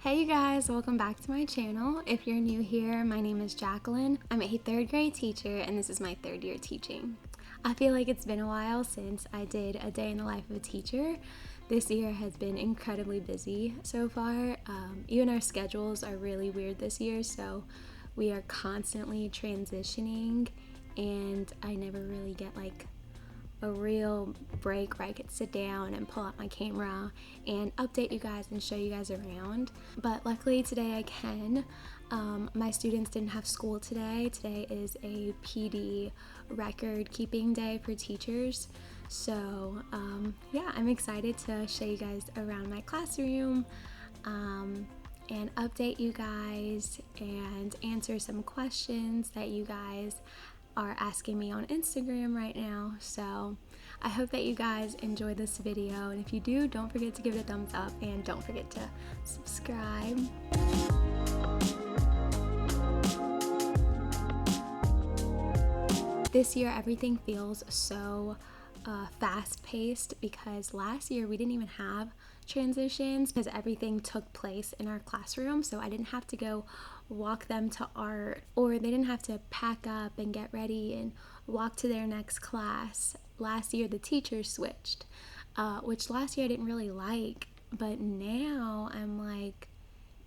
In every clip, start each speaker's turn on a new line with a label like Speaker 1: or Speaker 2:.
Speaker 1: Hey you guys, welcome back to my channel. If you're new here, my name is Jacqueline. I'm a third grade teacher and this is my third year teaching. I feel like it's been a while since I did a day in the life of a teacher. This year has been incredibly busy so far. Even our schedules are really weird this year, so we are constantly transitioning and I never really get like a real break where I could sit down and pull out my camera and update you guys and show you guys around. But luckily today I can. My students didn't have school today. Today is a PD record keeping day for teachers. So yeah, I'm excited to show you guys around my classroom and update you guys and answer some questions that you guys are asking me on Instagram right now. So I hope that you guys enjoy this video, and if you do, don't forget to give it a thumbs up and don't forget to subscribe. This year everything feels so fast-paced because last year we didn't even have transitions because everything took place in our classroom, so I didn't have to go walk them to art, or they didn't have to pack up and get ready and walk to their next class. Last year the teachers switched, which last year I didn't really like, but now I'm like,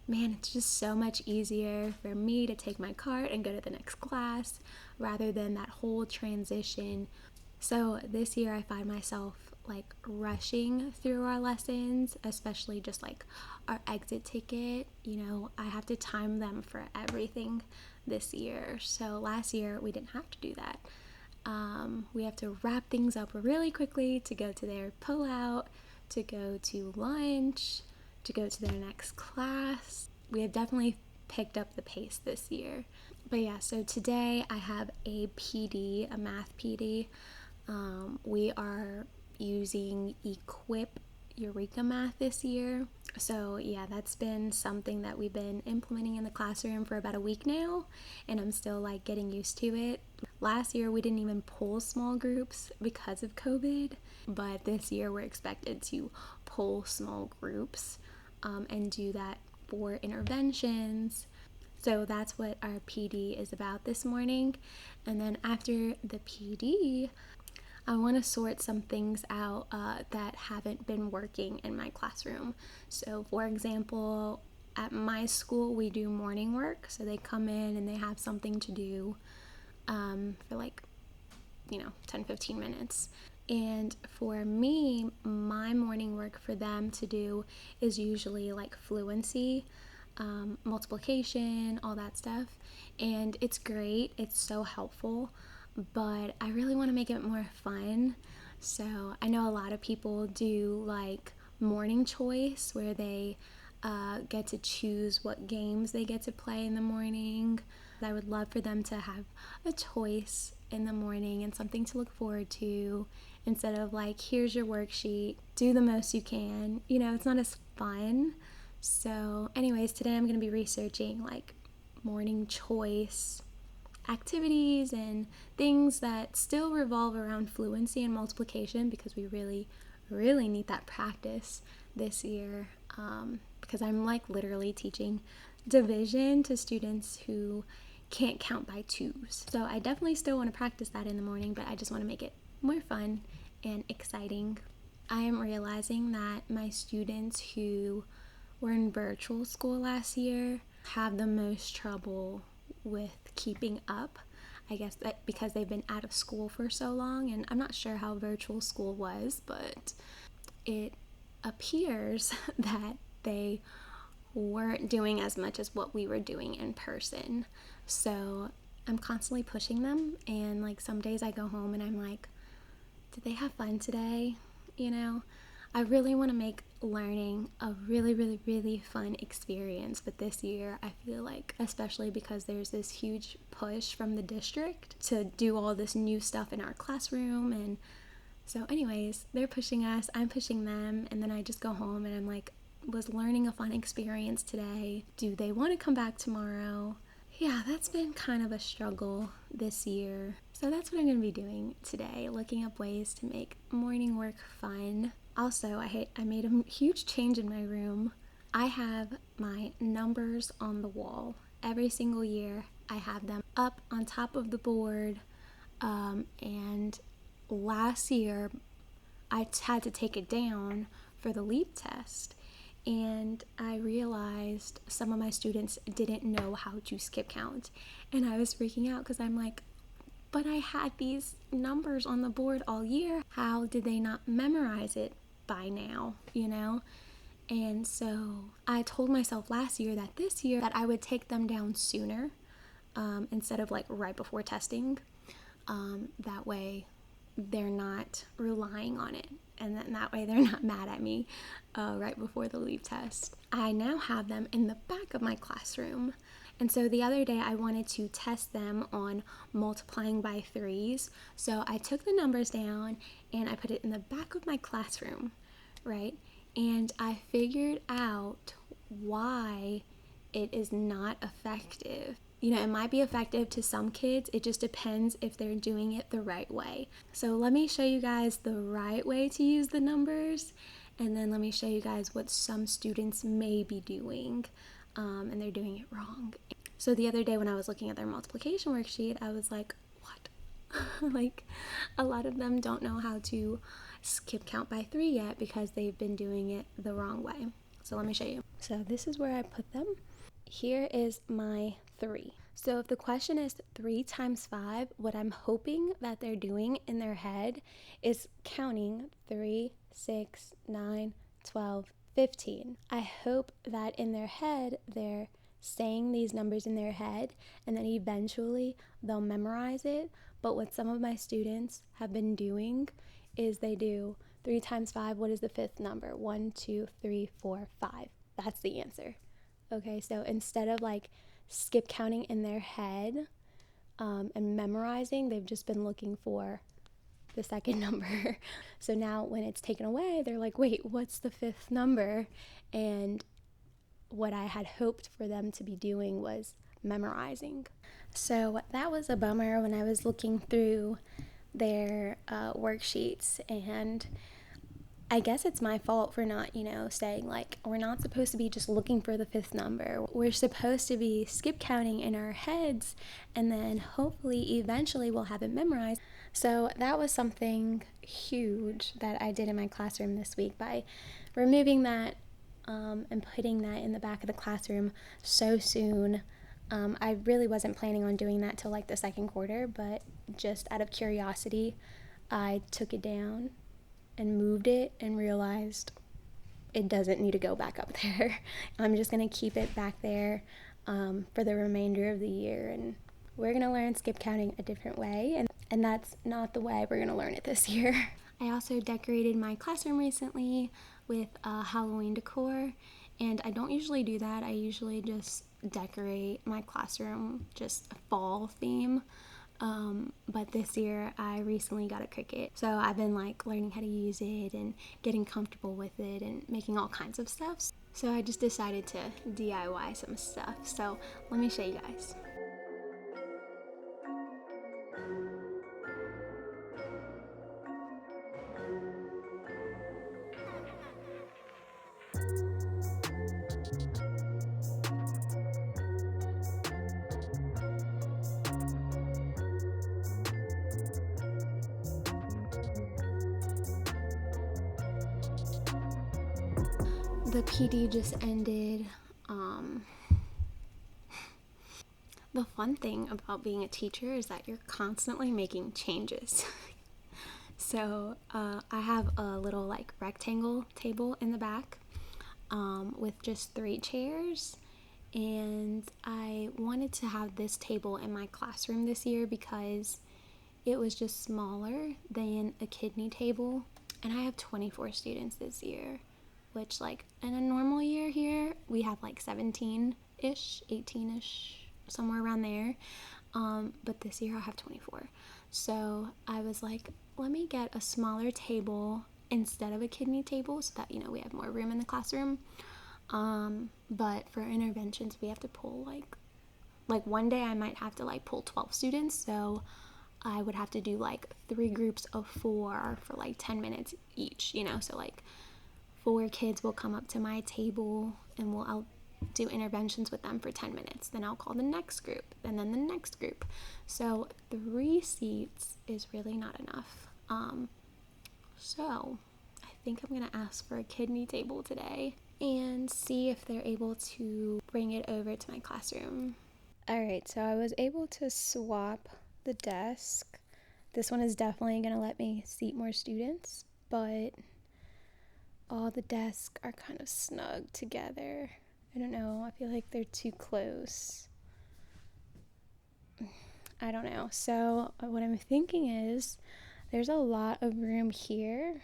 Speaker 1: man, it's just so much easier for me to take my cart and go to the next class rather than that whole transition. So this year I find myself like rushing through our lessons, especially just like our exit ticket. You know, I have to time them for everything this year. So last year we didn't have to do that. We have to wrap things up really quickly to go to their pullout, to go to lunch, to go to their next class. We have definitely picked up the pace this year. But yeah, so today I have a PD, a math PD. We are using Equip Eureka Math this year. So yeah, that's been something that we've been implementing in the classroom for about a week now, and I'm still like getting used to it. Last year we didn't even pull small groups because of COVID, but this year we're expected to pull small groups and do that for interventions. So that's what our PD is about this morning. And then after the PD, I want to sort some things out that haven't been working in my classroom. So for example, at my school we do morning work, so they come in and they have something to do for like 10-15 minutes. And for me, my morning work for them to do is usually like fluency, multiplication, all that stuff, and it's great, it's so helpful, but I really want to make it more fun. So I know a lot of people do like morning choice where they get to choose what games they get to play in the morning. I would love for them to have a choice in the morning and something to look forward to instead of like, here's your worksheet, do the most you can. You know, it's not as fun. So anyways, today I'm going to be researching like morning choice activities and things that still revolve around fluency and multiplication, because we really need that practice this year, because I'm like literally teaching division to students who can't count by twos. So I definitely still want to practice that in the morning, but I just want to make it more fun and exciting. I am realizing that my students who were in virtual school last year have the most trouble with keeping up. I guess that because they've been out of school for so long, and I'm not sure how virtual school was, but it appears that they weren't doing as much as what we were doing in person. So I'm constantly pushing them, and like some days I go home and I'm like, did they have fun today? You know, I really want to make learning a really fun experience, but this year I feel like, especially because there's this huge push from the district to do all this new stuff in our classroom, and so anyways, they're pushing us, I'm pushing them, and then I just go home and I'm like, was learning a fun experience today? Do they want to come back tomorrow? Yeah, that's been kind of a struggle this year. So that's what I'm going to be doing today, looking up ways to make morning work fun. Also, I made a huge change in my room I have my numbers on the wall. Every single year, I have them up on top of the board. And last year, I had to take it down for the LEAP test. And I realized some of my students didn't know how to skip count. And I was freaking out because I'm like, but I had these numbers on the board all year. How did they not memorize it by now, you know? And so I told myself last year that this year that I would take them down sooner, instead of like right before testing. That way they're not relying on it, and then that way they're not mad at me right before the LEAP test. I now have them in the back of my classroom. And so the other day I wanted to test them on multiplying by threes. So I took the numbers down and I put it in the back of my classroom, right? And I figured out why it is not effective. You know, it might be effective to some kids. It just depends if they're doing it the right way. So let me show you guys the right way to use the numbers, and then let me show you guys what some students may be doing, and they're doing it wrong. So the other day when I was looking at their multiplication worksheet, I was like, what? Like, a lot of them don't know how to skip count by 3 yet because they've been doing it the wrong way. So let me show you. So this is where I put them. Here is my 3. So if the question is 3 times 5, what I'm hoping that they're doing in their head is counting 3, 6, 9, 12, 15. I hope that in their head they're saying these numbers in their head, and then eventually they'll memorize it. But what some of my students have been doing is they do 3 times 5, what is the 5th number? 1, 2, 3, 4, 5. That's the answer. Okay, so instead of like skip counting in their head and memorizing, they've just been looking for the second number. So now when it's taken away, they're like, wait, what's the 5th number? And what I had hoped for them to be doing was memorizing. So that was a bummer when I was looking through their worksheets, and I guess it's my fault for not, saying like, we're not supposed to be just looking for the 5th number. We're supposed to be skip counting in our heads, and then hopefully eventually we'll have it memorized. So that was something huge that I did in my classroom this week by removing that and putting that in the back of the classroom so soon. I really wasn't planning on doing that till like the second quarter, but just out of curiosity, I took it down and moved it and realized it doesn't need to go back up there. I'm just going to keep it back there for the remainder of the year, and we're going to learn skip counting a different way, and that's not the way we're going to learn it this year. I also decorated my classroom recently with Halloween decor, and I don't usually do that. I usually just decorate my classroom just a fall theme. But this year I recently got a Cricut, so I've been like learning how to use it and getting comfortable with it and making all kinds of stuff. So I just decided to DIY some stuff. So let me show you guys. The PD just ended. The fun thing about being a teacher is that you're constantly making changes. So I have a little like rectangle table in the back with just 3 chairs, and I wanted to have this table in my classroom this year because it was just smaller than a kidney table, and I have 24 students this year, which like in a normal year here we have like 17-ish, 18-ish, somewhere around there, but this year I have 24. So I was like, let me get a smaller table instead of a kidney table so that we have more room in the classroom. But for interventions we have to pull like one day I might have to like pull 12 students, so I would have to do like 3 groups of 4 for like 10 minutes each, so like 4 kids will come up to my table and I'll do interventions with them for 10 minutes. Then I'll call the next group and then the next group. So 3 seats is really not enough. So I think I'm gonna ask for a kidney table today and see if they're able to bring it over to my classroom. Alright, so I was able to swap the desk. This one is definitely gonna let me seat more students, but all the desks are kind of snug together. I don't know, I feel like they're too close. I don't know. So what I'm thinking is there's a lot of room here.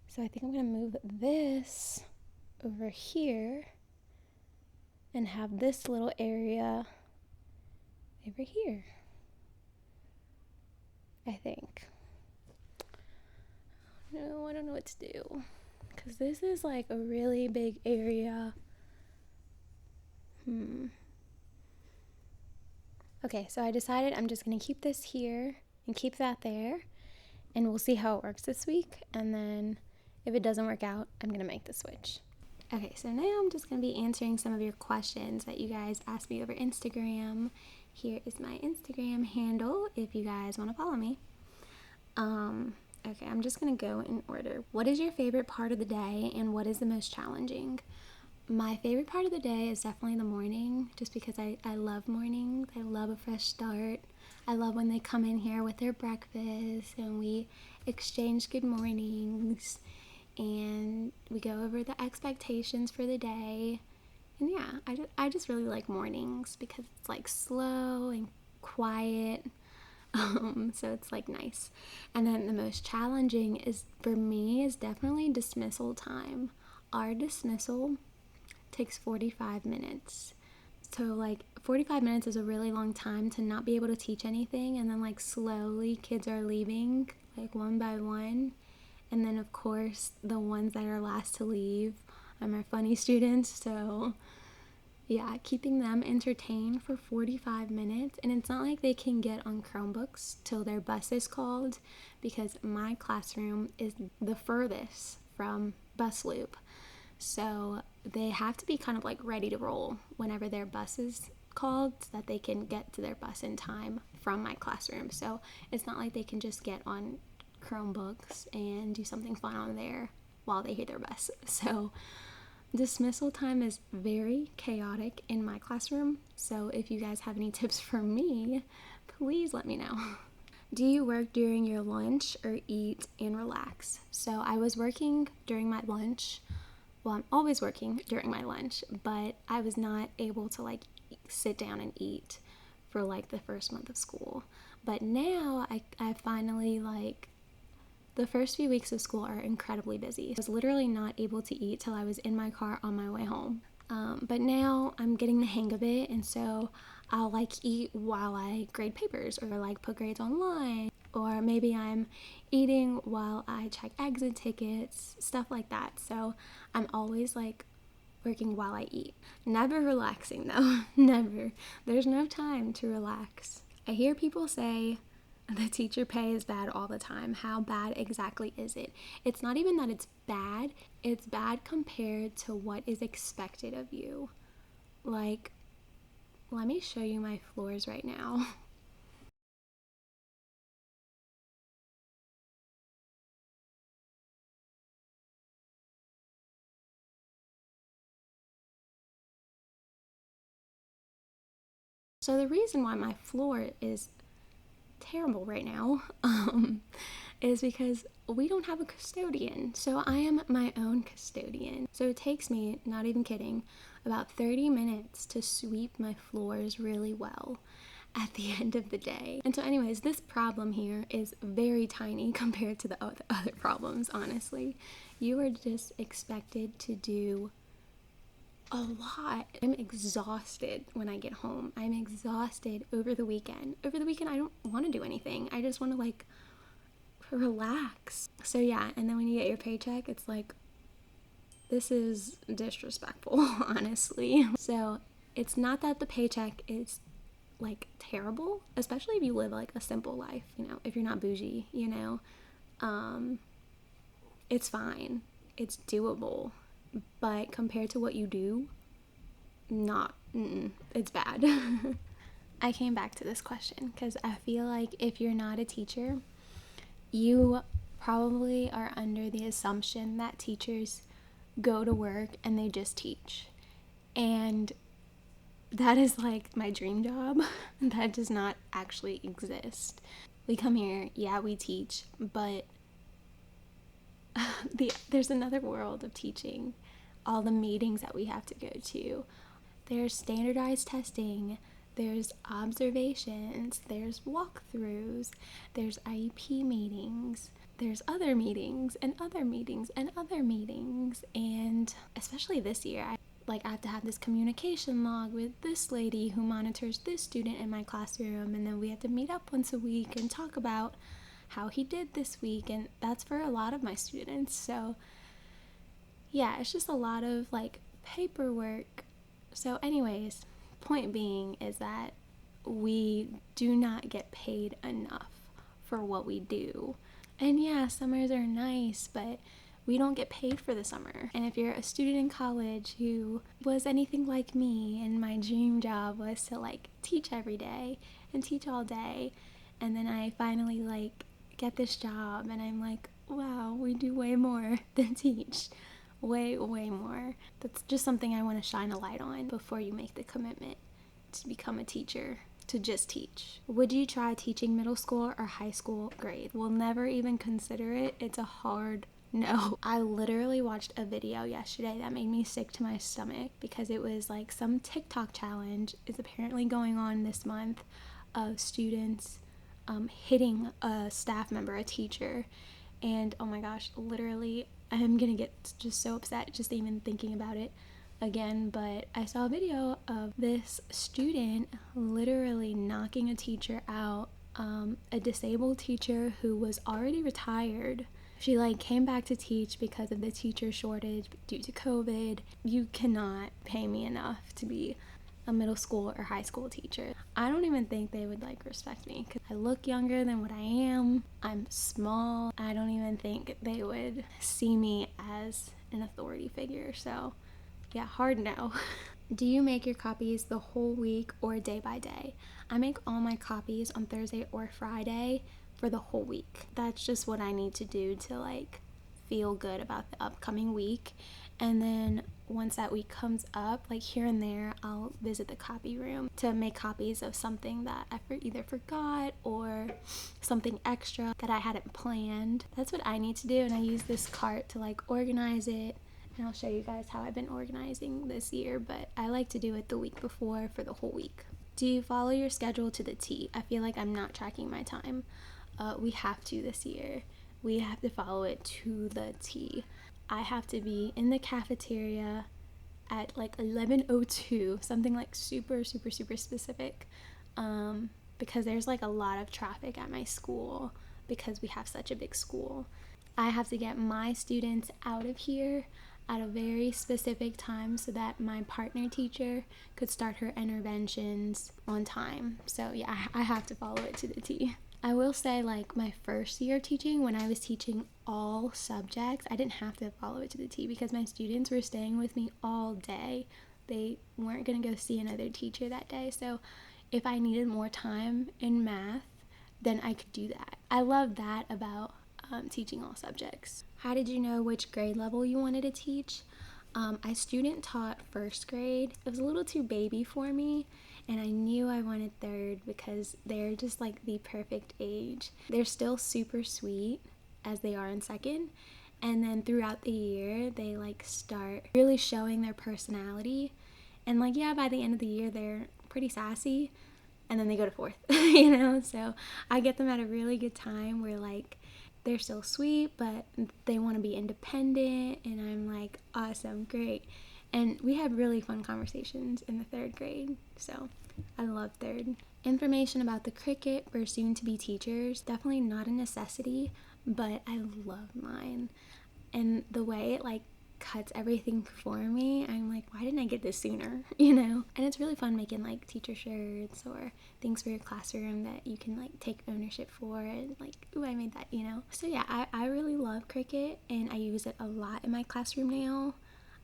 Speaker 1: So I think I'm gonna move this over here and have this little area over here, I think. No, I don't know what to do because this is like a really big area. Okay, so I decided I'm just gonna keep this here and keep that there, and we'll see how it works this week, and then if it doesn't work out, I'm gonna make the switch. Okay, so now I'm just gonna be answering some of your questions that you guys asked me over Instagram. Here is my Instagram handle if you guys want to follow me. Okay, I'm just gonna go in order. What is your favorite part of the day and what is the most challenging? My favorite part of the day is definitely the morning, just because I love mornings. I love a fresh start. I love when they come in here with their breakfast and we exchange good mornings and we go over the expectations for the day. And yeah, I just really like mornings because it's like slow and quiet. So it's like nice. And then the most challenging is for me is definitely dismissal time. Our dismissal takes 45 minutes. So like 45 minutes is a really long time to not be able to teach anything, and then like slowly kids are leaving like one by one. And then of course the ones that are last to leave are my funny students. So yeah, keeping them entertained for 45 minutes. And it's not like they can get on Chromebooks till their bus is called, because my classroom is the furthest from bus loop. So they have to be kind of like ready to roll whenever their bus is called so that they can get to their bus in time from my classroom. So it's not like they can just get on Chromebooks and do something fun on there while they hear their bus. So dismissal time is very chaotic in my classroom. So if you guys have any tips for me, please let me know. Do you work during your lunch or eat and relax? So I was working during my lunch. Well, I'm always working during my lunch, but I was not able to like sit down and eat for like the first month of school. But now I finally like, the first few weeks of school are incredibly busy. I was literally not able to eat till I was in my car on my way home. But now I'm getting the hang of it, and so I'll like eat while I grade papers or like put grades online. Or maybe I'm eating while I check exit tickets, stuff like that. So I'm always like working while I eat. Never relaxing though, never. There's no time to relax. I hear people say the teacher pay is bad all the time. How bad exactly is it? It's not even that it's bad compared to what is expected of you. Like, let me show you my floors right now. So the reason why my floor is terrible right now is because we don't have a custodian. So I am my own custodian. So it takes me, not even kidding, about 30 minutes to sweep my floors really well at the end of the day. And so anyways, this problem here is very tiny compared to the other problems, honestly. You are just expected to do a lot. I'm exhausted when I get home. I'm exhausted over the weekend. Over the weekend, I don't want to do anything. I just want to like relax. So yeah, and then when you get your paycheck, it's like, this is disrespectful, honestly. So it's not that the paycheck is like terrible, especially if you live like a simple life, you know, if you're not bougie, you know, it's fine. it's doable, but compared to what you do, it's bad. I came back to this question because I feel like if you're not a teacher, you probably are under the assumption that teachers go to work and they just teach. And that is like my dream job. That does not actually exist. We come here, yeah, we teach, but there's another world of teaching. All the meetings that we have to go to. There's standardized testing, there's observations, there's walkthroughs, there's IEP meetings, there's other meetings and other meetings and other meetings. And especially this year, I have to have this communication log with this lady who monitors this student in my classroom, and then we have to meet up once a week and talk about how he did this week, and that's for a lot of my students. So yeah, it's just a lot of like paperwork. So anyways, point being is that we do not get paid enough for what we do. And yeah, summers are nice, but we don't get paid for the summer. And if you're a student in college who was anything like me, and my dream job was to like teach every day and teach all day, and then I finally like get this job and I'm like, wow, we do way more than teach. Way more. That's just something I want to shine a light on before you make the commitment to become a teacher, to just teach. Would you try teaching middle school or high school grade? We'll never even consider it. It's a hard no. I literally watched a video yesterday that made me sick to my stomach because it was like some TikTok challenge is apparently going on this month of students hitting a staff member, a teacher. And oh my gosh, literally I'm gonna get just so upset just even thinking about it again. But I saw a video of this student literally knocking a teacher out, a disabled teacher who was already retired. She like came back to teach because of the teacher shortage due to COVID. You cannot pay me enough to be a middle school or high school teacher. I don't even think they would like respect me because I look younger than what I am. I'm small. I don't even think they would see me as an authority figure. So yeah, hard no. Do you make your copies the whole week or day by day? I make all my copies on Thursday or Friday for the whole week. That's just what I need to do to like feel good about the upcoming week. And then once that week comes up, like here and there, I'll visit the copy room to make copies of something that I either forgot or something extra that I hadn't planned. That's what I need to do, and I use this cart to like organize it. And I'll show you guys how I've been organizing this year, but I like to do it the week before for the whole week. Do you follow your schedule to the T? I feel like I'm not tracking my time. We have to this year. We have to follow it to the T. I have to be in the cafeteria at like 11:02, something like super specific, because there's like a lot of traffic at my school because we have such a big school. I have to get my students out of here at a very specific time so that my partner teacher could start her interventions on time. So yeah, I have to follow it to the T. I will say, like, my first year teaching, when I was teaching all subjects, I didn't have to follow it to the T because my students were staying with me all day. They weren't going to go see another teacher that day. So if I needed more time in math, then I could do that. I love that about teaching all subjects. How did you know which grade level you wanted to teach? I student taught first grade. It was a little too baby for me, and I knew I wanted third because they're just like the perfect age. They're still super sweet as they are in second, and then throughout the year they like start really showing their personality, and like yeah, by the end of the year they're pretty sassy, and then they go to fourth. So I get them at a really good time where like they're still sweet, but they want to be independent, and I'm like, awesome, great. And we had really fun conversations in the third grade, so I love third. Information about the Cricut for soon-to-be teachers, definitely not a necessity, but I love mine. And the way it like cuts everything for me. I'm like, why didn't I get this sooner? You know? And it's really fun making like teacher shirts or things for your classroom that you can like take ownership for, and like, ooh, I made that, you know? So yeah, I really love Cricut, and I use it a lot in my classroom now.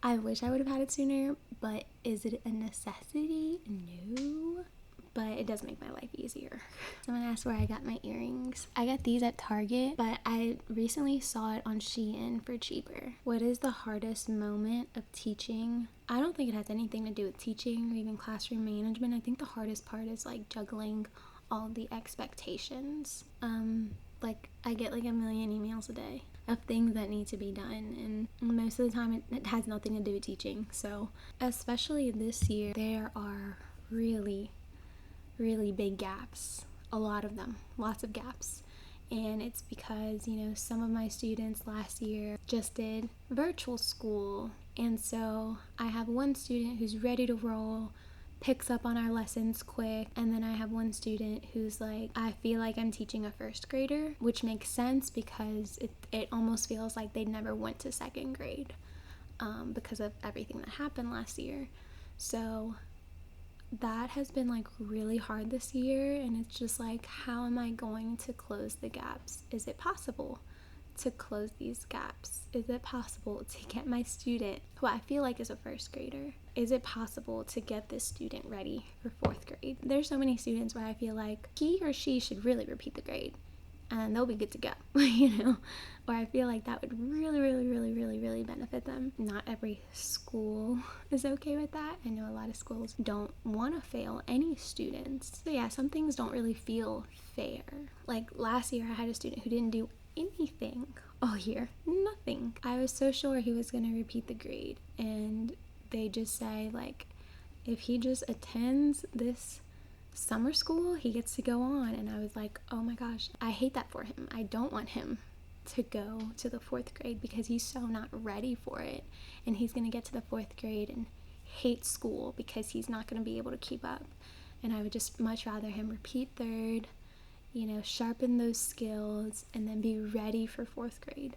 Speaker 1: I wish I would have had it sooner, but is it a necessity? No. But it does make my life easier. Someone asked where I got my earrings. I got these at Target, but I recently saw it on Shein for cheaper. What is the hardest moment of teaching? I don't think it has anything to do with teaching or even classroom management. I think the hardest part is like juggling all the expectations. Like I get like a million emails a day of things that need to be done, and most of the time it has nothing to do with teaching. So especially this year, there are really big gaps, a lot of them, lots of gaps. And it's because, you know, some of my students last year just did virtual school, and so I have one student who's ready to roll, picks up on our lessons quick, and then I have one student who's like, I feel like I'm teaching a first grader, which makes sense because it almost feels like they never went to second grade because of everything that happened last year. So that has been like really hard this year, and it's just like, how am I going to close the gaps? Is it possible to close these gaps? Is it possible to get my student, who I feel like is a first grader, is it possible to get this student ready for fourth grade? There's so many students where I feel like he or she should really repeat the grade and they'll be good to go, you know? Or I feel like that would really benefit them. Not every school is okay with that. I know a lot of schools don't want to fail any students. So yeah, some things don't really feel fair. Like last year I had a student who didn't do anything all year, nothing. I was so sure he was going to repeat the grade, and they just say like, if he just attends this summer school, he gets to go on. And I was like, oh my gosh, I hate that for him. I don't want him to go to the fourth grade because he's so not ready for it, and he's going to get to the fourth grade and hate school because he's not going to be able to keep up. And I would just much rather him repeat third, you know, sharpen those skills, and then be ready for fourth grade.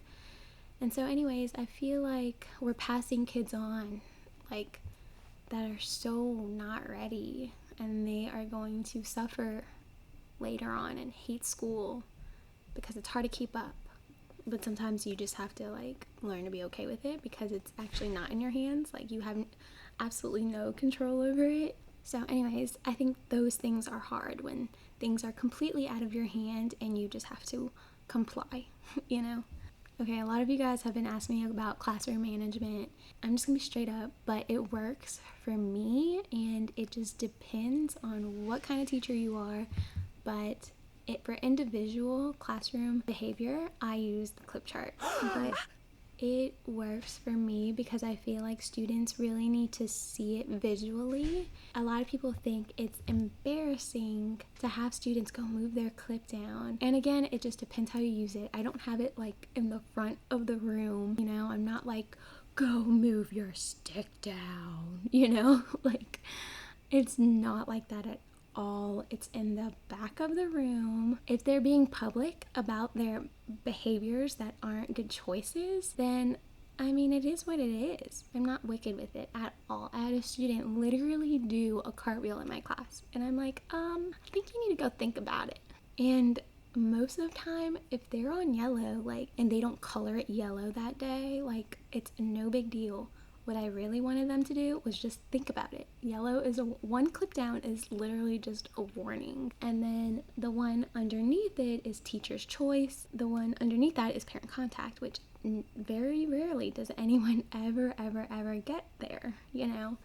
Speaker 1: And so anyways, I feel like we're passing kids on like that are so not ready, and they are going to suffer later on and hate school because it's hard to keep up. But sometimes you just have to like learn to be okay with it because it's actually not in your hands. Like you have absolutely no control over it. So anyways, I think those things are hard when things are completely out of your hand and you just have to comply, you know? Okay, a lot of you guys have been asking me about classroom management. I'm just gonna be straight up, but it works for me, and it just depends on what kind of teacher you are. But for individual classroom behavior, I use the clip chart. But it works for me because I feel like students really need to see it visually. A lot of people think it's embarrassing to have students go move their clip down. And again, it just depends how you use it. I don't have it like in the front of the room, you know? I'm not like, go move your stick down, you know? Like, it's not like that at all. It's in the back of the room. If they're being public about their behaviors that aren't good choices, then I mean, it is what it is. I'm not wicked with it at all. I had a student literally do a cartwheel in my class, and I'm like, I think you need to go think about it. And most of the time, if they're on yellow, like, and they don't color it yellow that day, like, it's no big deal. What I really wanted them to do was just think about it. Yellow is one clip down is literally just a warning. And then the one underneath it is teacher's choice. The one underneath that is parent contact, which very rarely does anyone ever get there, you know?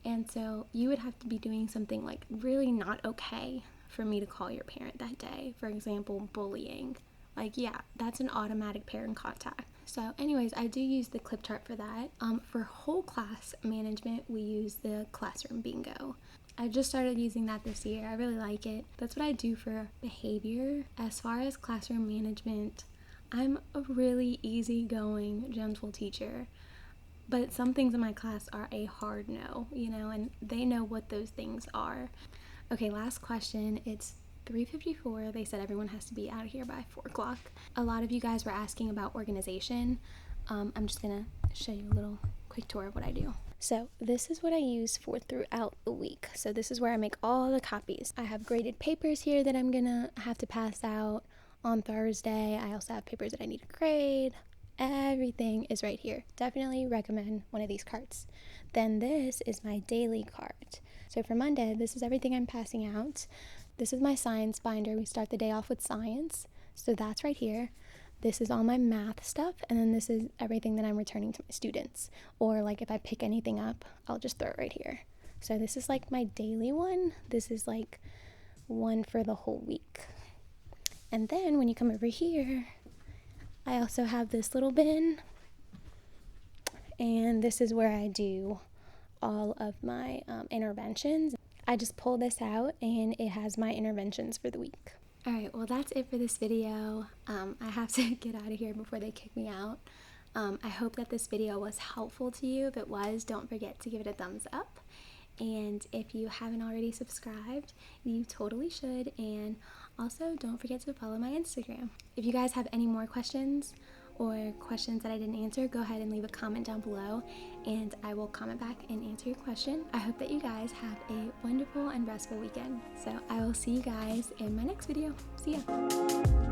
Speaker 1: And so you would have to be doing something like really not okay for me to call your parent that day. For example, bullying. Like, yeah, that's an automatic parent contact. So anyways, I do use the clip chart for that. For whole class management, we use the classroom bingo. I just started using that this year. I really like it. That's what I do for behavior. As far as classroom management, I'm a really easygoing, gentle teacher. But some things in my class are a hard no, you know, and they know what those things are. Okay, last question. It's 3:54. They said everyone has to be out of here by 4 o'clock. A lot of you guys were asking about organization. I'm just gonna show you a little quick tour of what I do. So this is what I use for throughout the week. So this is where I make all the copies. I have graded papers here that I'm gonna have to pass out on Thursday. I also have papers that I need to grade. Everything is right here. Definitely recommend one of these carts. Then this is my daily cart. So for Monday, this is everything I'm passing out. This is my science binder. We start the day off with science. So that's right here. This is all my math stuff, and then this is everything that I'm returning to my students. Or like if I pick anything up, I'll just throw it right here. So this is like my daily one. This is like one for the whole week. And then when you come over here, I also have this little bin, and this is where I do all of my interventions. I just pull this out and it has my interventions for the week. Alright, well that's it for this video. I have to get out of here before they kick me out. I hope that this video was helpful to you. If it was, don't forget to give it a thumbs up. And if you haven't already subscribed, you totally should. And also, don't forget to follow my Instagram. If you guys have any more questions or questions that I didn't answer, go ahead and leave a comment down below and I will comment back and answer your question. I hope that you guys have a wonderful and restful weekend. So I will see you guys in my next video. See ya.